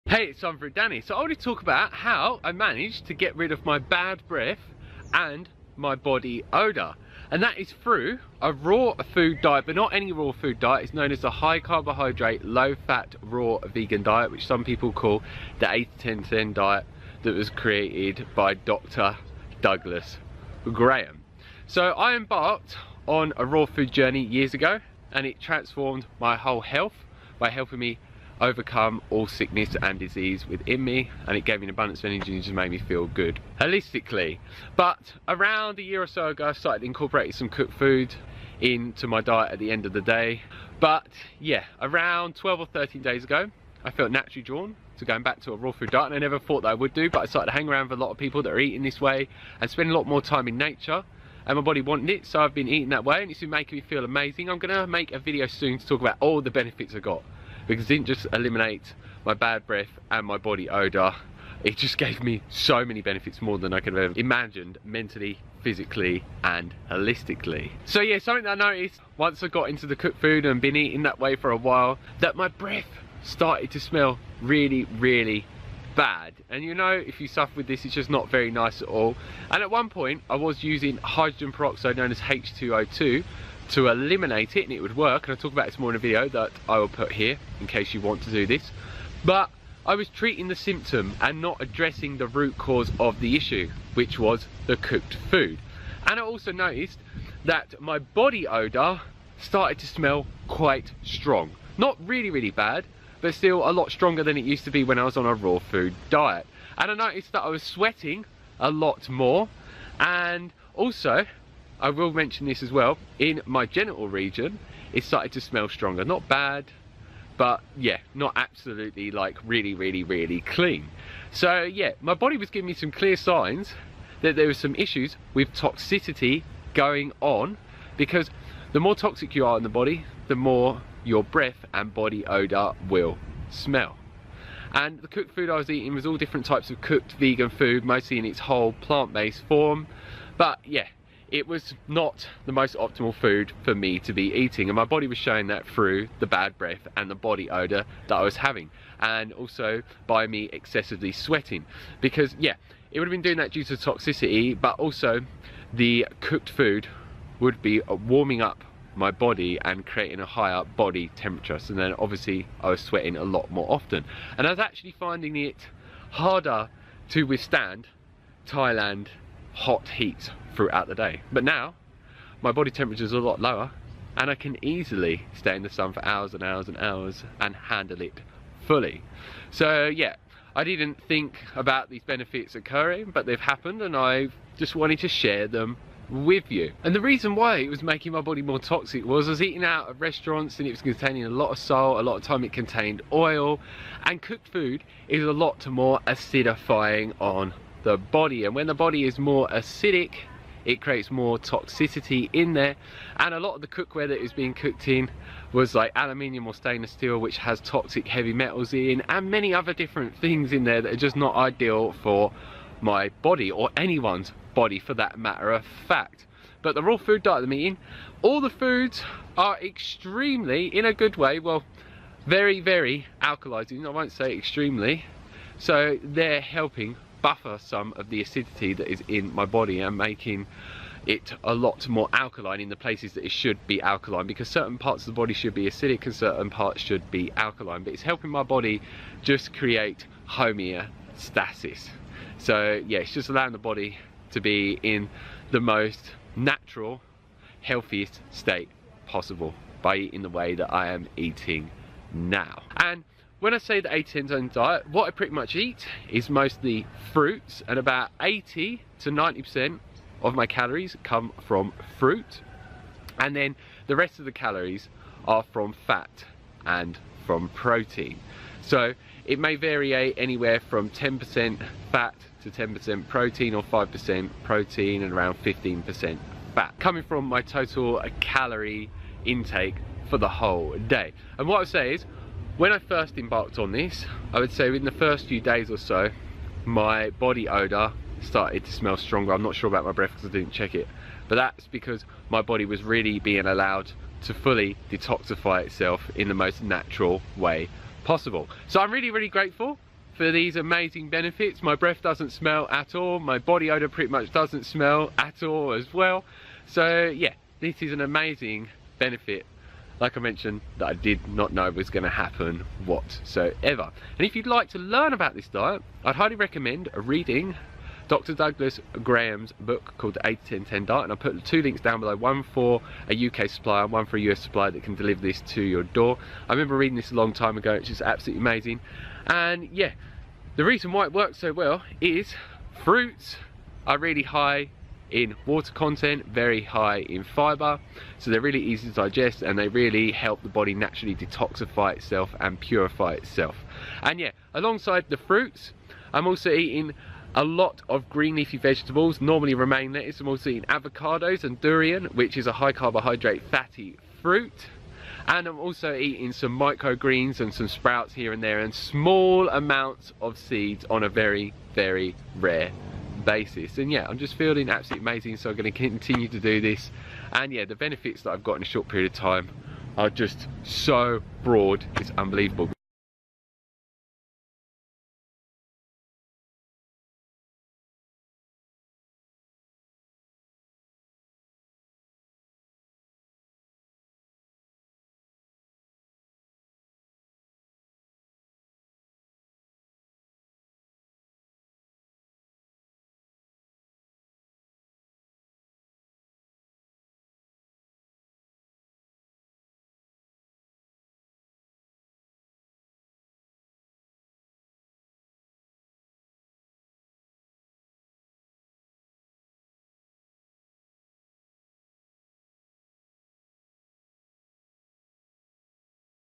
Hey, it's Sulfur Danny. So I want to talk about how I managed to get rid of my bad breath and my body odour. And that is through a raw food diet, but not any raw food diet. It's known as a high carbohydrate, low fat, raw vegan diet, which some people call the 80-10-10 diet that was created by Dr. Douglas Graham. So I embarked on a raw food journey years ago, and it transformed my whole health by helping me overcome all sickness and disease within me, and it gave me an abundance of energy and just made me feel good holistically. But around a year or so ago I started incorporating some cooked food into my diet at the end of the day. But yeah, around 12 or 13 days ago I felt naturally drawn to going back to a raw food diet, and I never thought that I would do, but I started to hang around with a lot of people that are eating this way and spending a lot more time in nature, and my body wanted it, so I've been eating that way and it's been making me feel amazing. I'm gonna make a video soon to talk about all the benefits I got, because it didn't just eliminate my bad breath and my body odour, it just gave me so many benefits, more than I could have ever imagined, mentally, physically and holistically. So yeah, something that I noticed once I got into the cooked food and been eating that way for a while, that my breath started to smell really bad. And you know, if you suffer with this, it's just not very nice at all. And at one point I was using hydrogen peroxide, known as H2O2, to eliminate it, and it would work, and I'll talk about this more in a video that I will put here in case you want to do this. But I was treating the symptom and not addressing the root cause of the issue, which was the cooked food. And I also noticed that my body odour started to smell quite strong. Not really bad, but still a lot stronger than it used to be when I was on a raw food diet. And I noticed that I was sweating a lot more, and also, I will mention this as well, in my genital region it started to smell stronger. Not bad, but yeah, not absolutely like really clean. So yeah, my body was giving me some clear signs that there were some issues with toxicity going on, because the more toxic you are in the body, the more your breath and body odour will smell. And the cooked food I was eating was all different types of cooked vegan food, mostly in its whole plant-based form. But yeah, it was not the most optimal food for me to be eating, and my body was showing that through the bad breath and the body odour that I was having, and also by me excessively sweating. Because yeah, it would have been doing that due to toxicity, but also the cooked food would be warming up my body and creating a higher body temperature, so then obviously I was sweating a lot more often, and I was actually finding it harder to withstand Thailand hot heat throughout the day. But now my body temperature is a lot lower, and I can easily stay in the sun for hours and hours and hours and handle it fully. So yeah, I didn't think about these benefits occurring, but they've happened, and I just wanted to share them with you. And the reason why it was making my body more toxic was I was eating out at restaurants and it was containing a lot of salt, a lot of time it contained oil, and cooked food is a lot more acidifying on the body, and when the body is more acidic it creates more toxicity in there. And a lot of the cookware that it was being cooked in was like aluminium or stainless steel, which has toxic heavy metals in, and many other different things in there that are just not ideal for my body, or anyone's body for that matter of fact. But the raw food diet I'm eating, all the foods are extremely, in a good way, well, very alkalizing. I won't say extremely, so they're helping buffer some of the acidity that is in my body and making it a lot more alkaline in the places that it should be alkaline, because certain parts of the body should be acidic and certain parts should be alkaline. But it's helping my body just create homeostasis. So yeah, it's just allowing the body to be in the most natural, healthiest state possible by eating the way that I am eating now. And when I say the 80-10 diet, what I pretty much eat is mostly fruits, and about 80 to 90% of my calories come from fruit, and then the rest of the calories are from fat and from protein. So it may vary anywhere from 10% fat to 10% protein, or 5% protein and around 15% fat, coming from my total calorie intake for the whole day. And what I would say is, when I first embarked on this, I would say within the first few days or so, my body odour started to smell stronger. I'm not sure about my breath because I didn't check it, but that's because my body was really being allowed to fully detoxify itself in the most natural way possible. So I'm really grateful for these amazing benefits. My breath doesn't smell at all, my body odor pretty much doesn't smell at all as well. So yeah, this is an amazing benefit, like I mentioned, that I did not know was going to happen whatsoever. And if you'd like to learn about this diet, I'd highly recommend reading Dr. Douglas Graham's book called the 80-10-10 diet, and I'll put 2 links down below, one for a UK supplier, one for a US supplier that can deliver this to your door. I remember reading this a long time ago, it's just absolutely amazing. And yeah, the reason why it works so well is fruits are really high in water content, very high in fibre, so they're really easy to digest, and they really help the body naturally detoxify itself and purify itself. And yeah, alongside the fruits, I'm also eating a lot of green leafy vegetables, normally romaine lettuce. I'm also eating avocados and durian, which is a high carbohydrate fatty fruit. And I'm also eating some microgreens and some sprouts here and there, and small amounts of seeds on a very, very rare basis. And yeah, I'm just feeling absolutely amazing, so I'm going to continue to do this. And yeah, the benefits that I've got in a short period of time are just so broad, it's unbelievable.